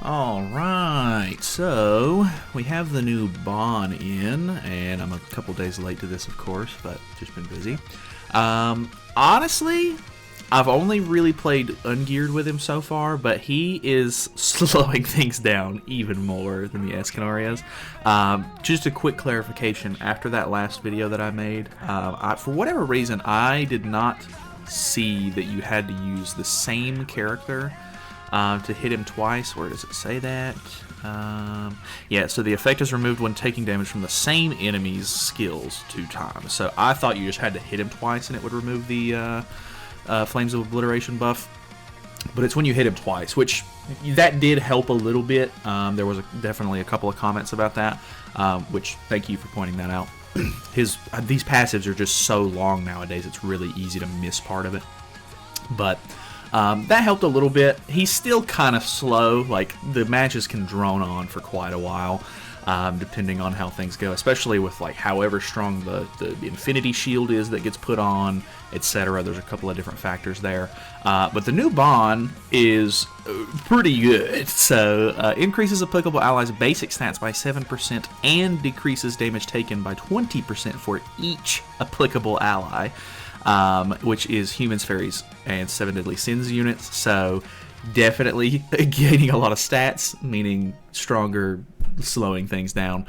Alright, so we have the new Bon in, and I'm a couple days late to this, of course, but just been busy. Honestly, I've only really played ungeared with him so far, but he is slowing things down even more than the Escanor is. Just a quick clarification, after that last video that I made, for whatever reason, I did not see that you had to use the same character to hit him twice. Where does it say that? Yeah, so the effect is removed when taking damage from the same enemy's skills 2 times. So I thought you just had to hit him twice and it would remove the Flames of Obliteration buff. But it's when you hit him twice, which that did help a little bit. There was definitely a couple of comments about that, which thank you for pointing that out. These passives are just so long nowadays, it's really easy to miss part of it. But that helped a little bit. He's still kind of slow. Like, the matches can drone on for quite a while, depending on how things go, especially with like however strong the Infinity Shield is that gets put on, etc. There's a couple of different factors there. But the new Bon is pretty good. So, increases applicable allies' basic stats by 7% and decreases damage taken by 20% for each applicable ally. Which is humans, fairies, and 7 deadly sins units. So definitely gaining a lot of stats, meaning stronger, slowing things down.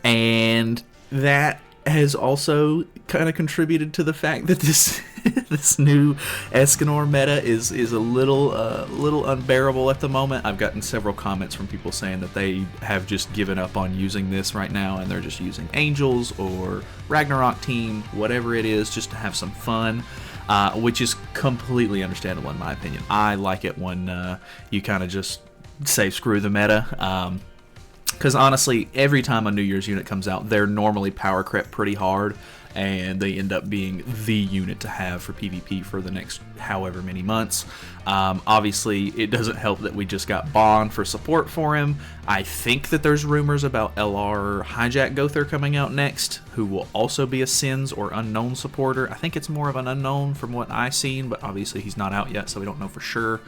And that has also kind of contributed to the fact that this this new Escanor meta is a little unbearable at the moment. I've gotten several comments from people saying that they have just given up on using this right now, and they're just using Angels or Ragnarok team, whatever it is, just to have some fun, which is completely understandable in my opinion. I like it when you kind of just say screw the meta. Because honestly, every time a New Year's unit comes out, they're normally power crept pretty hard, and they end up being the unit to have for PvP for the next however many months. Obviously, it doesn't help that we just got Bon for support for him. I think that there's rumors about LR Hijack Gother coming out next, who will also be a Sins or Unknown supporter. I think it's more of an Unknown from what I've seen, but obviously he's not out yet, so we don't know for sure.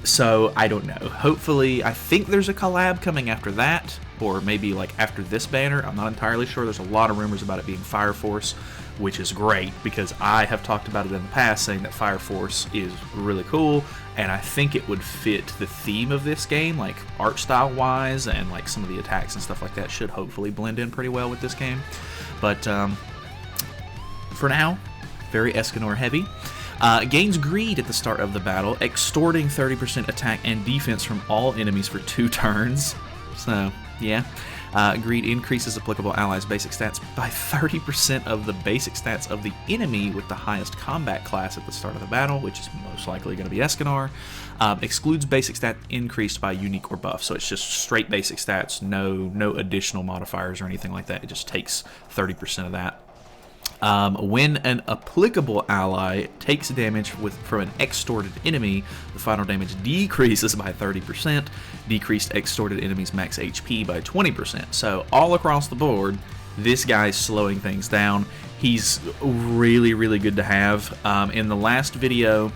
So, I don't know. Hopefully, I think there's a collab coming after that, or maybe like after this banner. I'm not entirely sure. There's a lot of rumors about it being Fire Force, which is great because I have talked about it in the past, saying that Fire Force is really cool, and I think it would fit the theme of this game, like art style wise, and like some of the attacks and stuff like that should hopefully blend in pretty well with this game. But for now, very Escanor heavy. Gains greed at the start of the battle, extorting 30% attack and defense from all enemies for 2 turns. So, yeah. Greed increases applicable allies' basic stats by 30% of the basic stats of the enemy with the highest combat class at the start of the battle, which is most likely going to be Escanor. Excludes basic stat increased by unique or buff, so it's just straight basic stats, no additional modifiers or anything like that. It just takes 30% of that. When an applicable ally takes damage from an extorted enemy, the final damage decreases by 30%, decreased extorted enemies' max HP by 20%. So all across the board, this guy's slowing things down. He's really, really good to have. In the last video,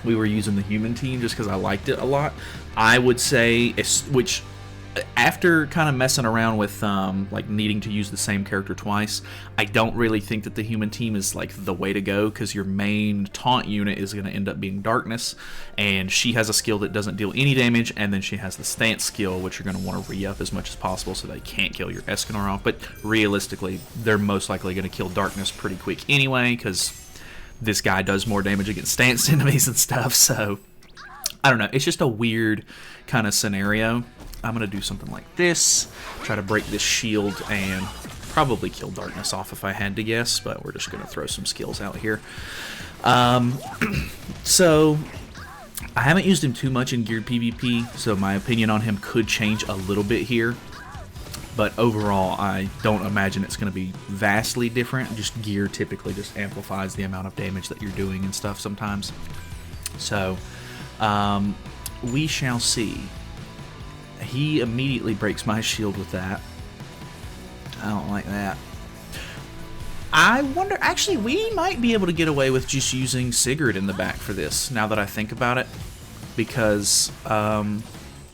we were using the human team just because I liked it a lot. I would say, which after kind of messing around with like needing to use the same character twice, I don't really think that the human team is like the way to go, because your main taunt unit is going to end up being Darkness, and she has a skill that doesn't deal any damage, and then she has the stance skill, which you're going to want to re-up as much as possible so they can't kill your Escanor off. But realistically, they're most likely going to kill Darkness pretty quick anyway, because this guy does more damage against stance enemies and stuff. So I don't know, it's just a weird kind of scenario. I'm going to do something like this, try to break this shield, and probably kill Darkness off if I had to guess, but we're just going to throw some skills out here. So, I haven't used him too much in geared PvP, so my opinion on him could change a little bit here. But overall, I don't imagine it's going to be vastly different. Just gear typically just amplifies the amount of damage that you're doing and stuff sometimes. So, we shall see. He immediately breaks my shield with that. I don't like that. I wonder, actually, we might be able to get away with just using Sigurd in the back for this, now that I think about it. Because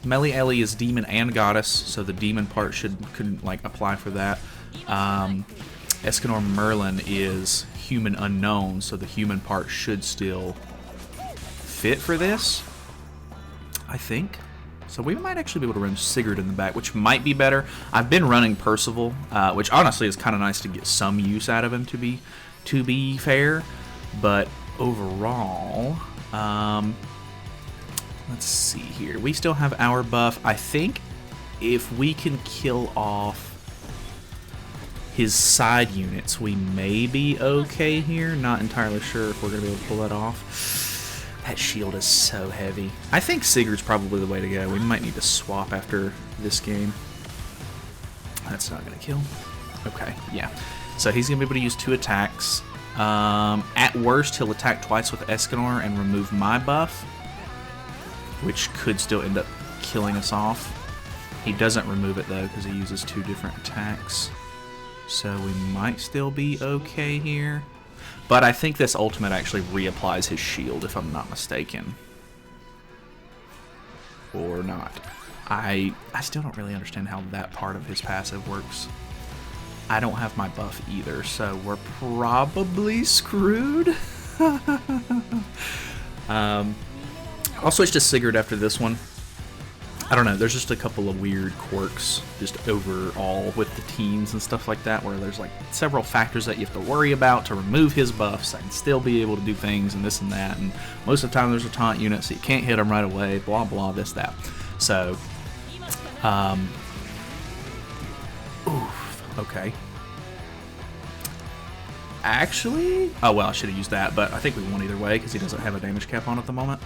Meli Ellie is demon and goddess, so the demon part could like apply for that. Escanor Merlin is human unknown, so the human part should still fit for this, I think. So we might actually be able to run Sigurd in the back, which might be better. I've been running Percival, which honestly is kind of nice to get some use out of him, to be fair. But overall, let's see here. We still have our buff. I think if we can kill off his side units, we may be okay here. Not entirely sure if we're going to be able to pull that off. That shield is so heavy. I think Sigurd's probably the way to go. We might need to swap after this game. That's not going to kill. Okay, yeah. So he's going to be able to use 2 attacks. At worst, he'll attack twice with Escanor and remove my buff, which could still end up killing us off. He doesn't remove it, though, because he uses 2 different attacks. So we might still be okay here. But I think this ultimate actually reapplies his shield, if I'm not mistaken. Or not. I still don't really understand how that part of his passive works. I don't have my buff either, so we're probably screwed. I'll switch to Sigurd after this one. I don't know, there's just a couple of weird quirks just overall with the teams and stuff like that, where there's like several factors that you have to worry about to remove his buffs and still be able to do things and this and that, and most of the time there's a taunt unit, so you can't hit them right away, blah blah, this, that. So, oof, okay. Actually, oh well, I should have used that, but I think we won either way because he doesn't have a damage cap on at the moment.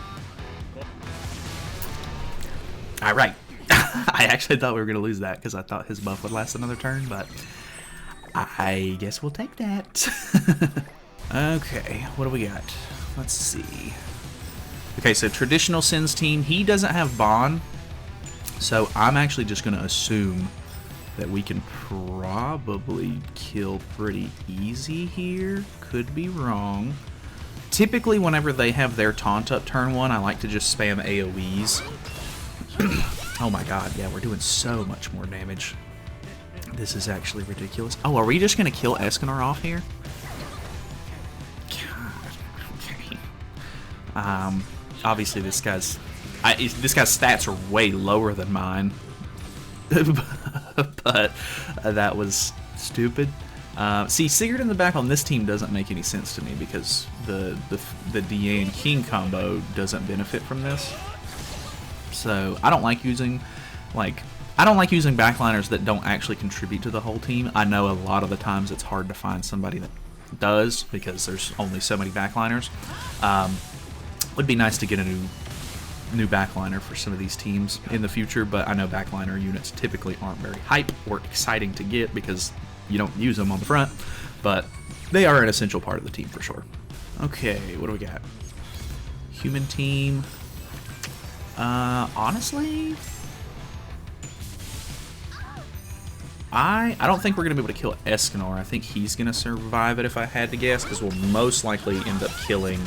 Alright. I actually thought we were going to lose that because I thought his buff would last another turn, but I guess we'll take that. Okay, what do we got? Let's see. Okay, so traditional Sins team, he doesn't have Bond, so I'm actually just going to assume that we can probably kill pretty easy here. Could be wrong. Typically, whenever they have their taunt up turn 1, I like to just spam AoEs. Oh my god, yeah, we're doing so much more damage. This is actually ridiculous. Oh, are we just going to kill Escanor off here? God, okay. Obviously this guy's stats are way lower than mine. But that was stupid. See, Sigurd in the back on this team doesn't make any sense to me because the DA and King combo doesn't benefit from this. So I don't like using backliners that don't actually contribute to the whole team. I know a lot of the times it's hard to find somebody that does because there's only so many backliners. Would be nice to get a new backliner for some of these teams in the future, but I know backliner units typically aren't very hype or exciting to get because you don't use them on the front, but they are an essential part of the team for sure. Okay, what do we got? Human team. Honestly, I don't think we're going to be able to kill Escanor. I think he's going to survive it if I had to guess, because we'll most likely end up killing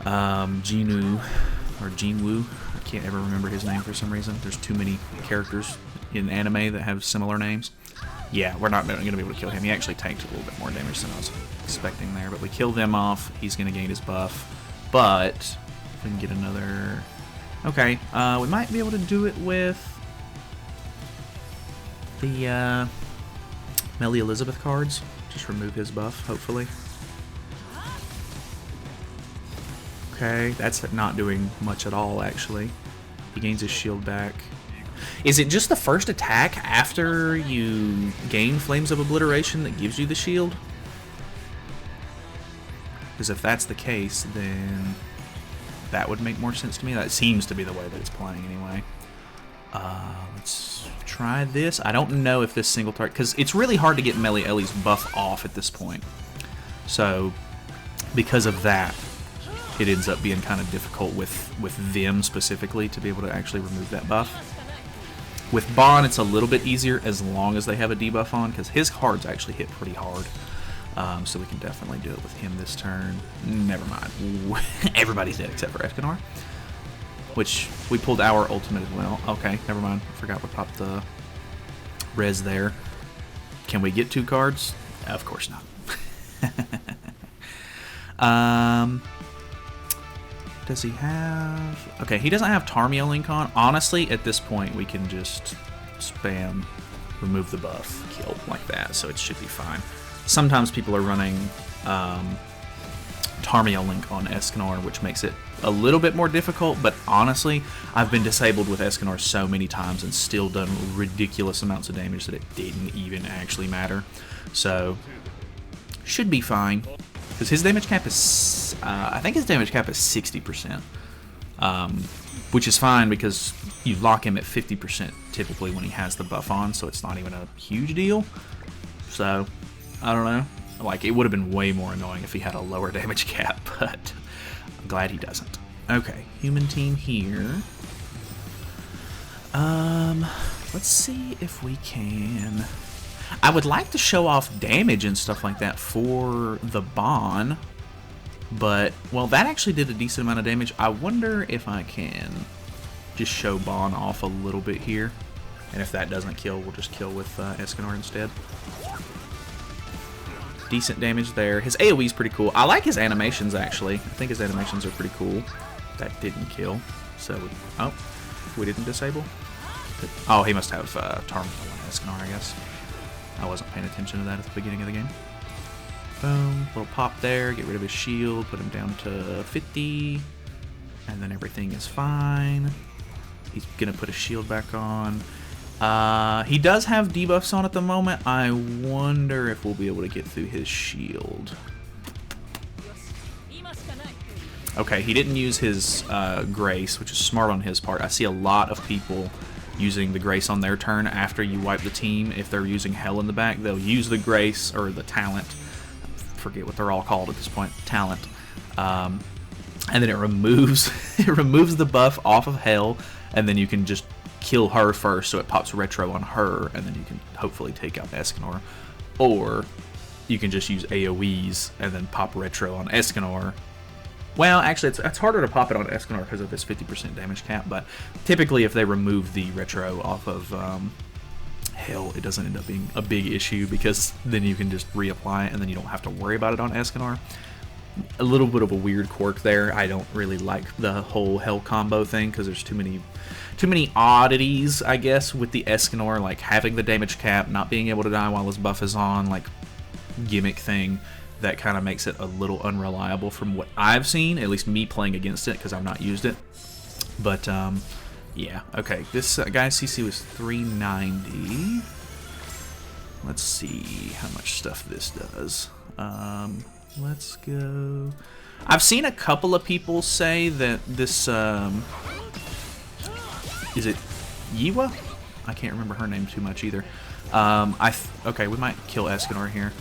Jinwoo, or Jinwoo. I can't ever remember his name for some reason. There's too many characters in anime that have similar names. Yeah, we're not going to be able to kill him. He actually tanked a little bit more damage than I was expecting there, but we kill them off. He's going to gain his buff, but we can get another. Okay, we might be able to do it with the Melly Elizabeth cards. Just remove his buff, hopefully. Okay, that's not doing much at all, actually. He gains his shield back. Is it just the first attack after you gain Flames of Obliteration that gives you the shield? Because if that's the case, then that would make more sense to me. That seems to be the way that it's playing anyway. Let's try this. I don't know if this single target, because it's really hard to get Meli Ellie's buff off at this point. So because of that, it ends up being kind of difficult with them specifically to be able to actually remove that buff. With Bond, it's a little bit easier as long as they have a debuff on, because his cards actually hit pretty hard. So we can definitely do it with him this turn. Never mind. Everybody's dead except for Escanor, which we pulled our ultimate as well. Okay, never mind. Forgot we popped the res there. Can we get 2 cards? Of course not. Does he have... Okay, he doesn't have Tarmio Link on. Honestly, at this point, we can just spam, remove the buff, kill like that, so it should be fine. Sometimes people are running Tarmio Link on Escanor, which makes it a little bit more difficult, but honestly, I've been disabled with Escanor so many times and still done ridiculous amounts of damage that it didn't even actually matter. So, should be fine. Because his damage cap is, I think his damage cap is 60%. Which is fine because you lock him at 50% typically when he has the buff on, so it's not even a huge deal. So, I don't know. Like, it would have been way more annoying if he had a lower damage cap, but I'm glad he doesn't. Okay, human team here. Let's see if we can... I would like to show off damage and stuff like that for the Bond, but, well, that actually did a decent amount of damage. I wonder if I can just show Bond off a little bit here, and if that doesn't kill, we'll just kill with Escanor instead. Decent damage there. His AoE is pretty cool. I like his animations, actually. I think his animations are pretty cool. That didn't kill, so... Oh, we didn't disable? Oh, he must have Tarmio on Escanor, I guess. I wasn't paying attention to that at the beginning of the game. Boom, little pop there, get rid of his shield, put him down to 50, and then everything is fine. He's gonna put his shield back on. He does have debuffs on at the moment. I wonder if we'll be able to get through his shield. Okay, he didn't use his Grace, which is smart on his part. I see a lot of people using the Grace on their turn after you wipe the team. If they're using Hell in the back, they'll use the Grace, or the Talent. I forget what they're all called at this point. Talent. And then it removes the buff off of Hell, and then you can just kill her first, so it pops Retro on her, and then you can hopefully take out Escanor. Or you can just use AoEs and then pop Retro on Escanor. Well, actually, it's harder to pop it on Escanor because of his 50% damage cap, but typically if they remove the Retro off of Hell, it doesn't end up being a big issue, because then you can just reapply it and then you don't have to worry about it on Escanor. A little bit of a weird quirk there. I don't really like the whole Hell combo thing because there's too many oddities, I guess, with the Escanor, like having the damage cap, not being able to die while his buff is on, like gimmick thing. That kind of makes it a little unreliable from what I've seen, at least me playing against it, because I've not used it. But, yeah. Okay, this guy's CC was 390. Let's see how much stuff this does. Let's go... I've seen a couple of people say that this, is it Yiwa? I can't remember her name too much either. Okay, we might kill Escanor here.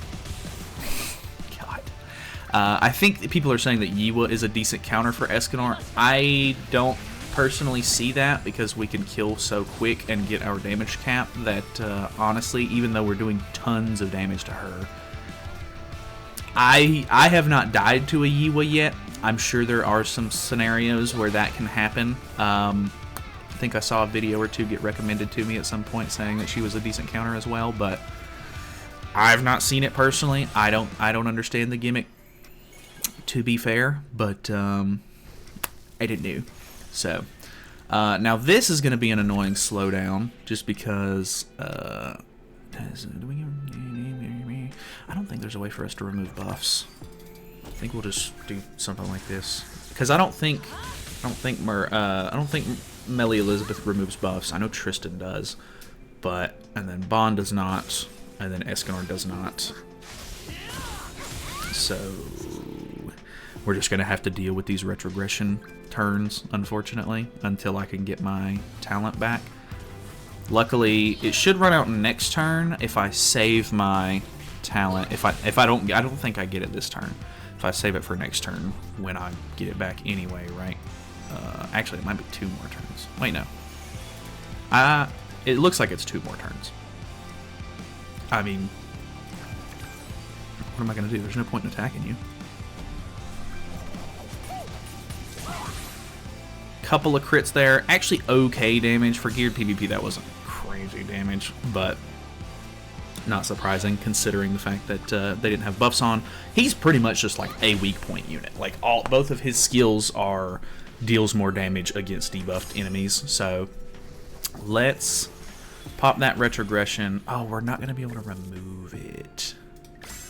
I think people are saying that Yiwa is a decent counter for Escanor. I don't personally see that, because we can kill so quick and get our damage cap that, honestly, even though we're doing tons of damage to her, I have not died to a Yiwa yet. I'm sure there are some scenarios where that can happen. I think I saw a video or two get recommended to me at some point saying that she was a decent counter as well, but I've not seen it personally. I don't understand the gimmick, to be fair, but I didn't know. So now this is going to be an annoying slowdown, just because I don't think there's a way for us to remove buffs. I think we'll just do something like this, because I don't think Melly Elizabeth removes buffs. I know Tristan does, and then Bond does not, and then Escanor does not. So we're just gonna have to deal with these retrogression turns, unfortunately, until I can get my talent back. Luckily, it should run out next turn if I save my talent. If I don't think I get it this turn. If I save it for next turn when I get it back anyway, right? Actually, it might be 2 more turns. Wait, no. It looks like it's 2 more turns. I mean, what am I going to do? There's no point in attacking you. Couple of crits there. Actually, okay damage. For geared PvP, that wasn't crazy damage, but not surprising considering the fact that they didn't have buffs on. He's pretty much just like a weak point unit. Like both of his skills are deals more damage against debuffed enemies. So let's pop that retrogression. Oh, we're not going to be able to remove it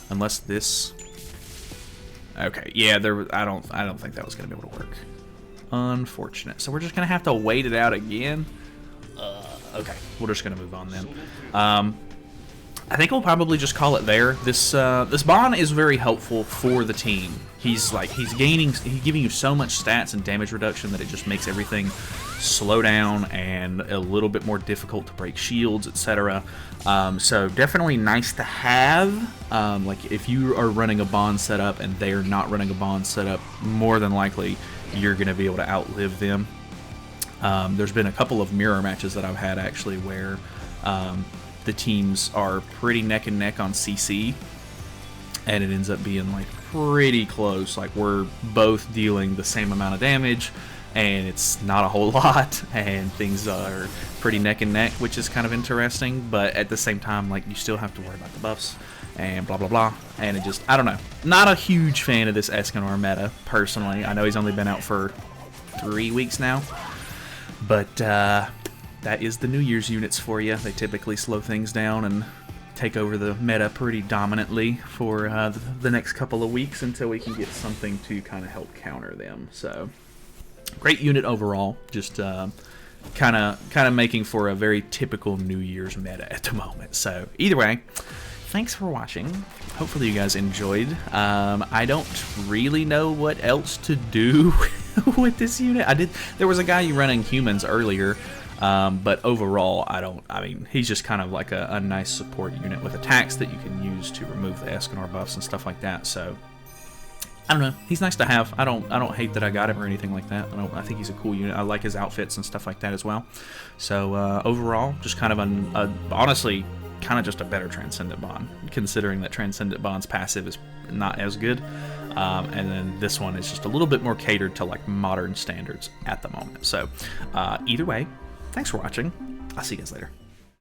unless this. Okay, yeah, I don't think that was going to be able to work. Unfortunate. So we're just going to have to wait it out again. Okay, we're just going to move on then. I think we'll probably just call it there. This Bond is very helpful for the team. He's giving you so much stats and damage reduction that it just makes everything slow down and a little bit more difficult to break shields, etc. So definitely nice to have. Like if you are running a Bond setup and they are not running a Bond setup, more than likely you're going to be able to outlive them. There's been a couple of mirror matches that I've had actually where the teams are pretty neck and neck on CC, and it ends up being like pretty close. Like we're both dealing the same amount of damage, and it's not a whole lot, and things are pretty neck and neck, which is kind of interesting. But at the same time, like you still have to worry about the buffs and blah blah blah. And it just, I don't know. Not a huge fan of this Escanor meta personally. I know he's only been out for 3 weeks now, but that is the New Year's units for you. They typically slow things down and take over the meta pretty dominantly for the next couple of weeks until we can get something to kind of help counter them. So, great unit overall. Just kind of making for a very typical New Year's meta at the moment. So, either way, thanks for watching. Hopefully you guys enjoyed. I don't really know what else to do with this unit. There was a guy running humans earlier. But overall, I mean, he's just kind of like a nice support unit with attacks that you can use to remove the Escanor buffs and stuff like that. So, I don't know. He's nice to have. I don't hate that I got him or anything like that. I think he's a cool unit. I like his outfits and stuff like that as well. So, overall, just kind of honestly, kind of just a better Transcendent Bond, considering that Transcendent Bond's passive is not as good. And then this one is just a little bit more catered to like modern standards at the moment. So, either way, thanks for watching. I'll see you guys later.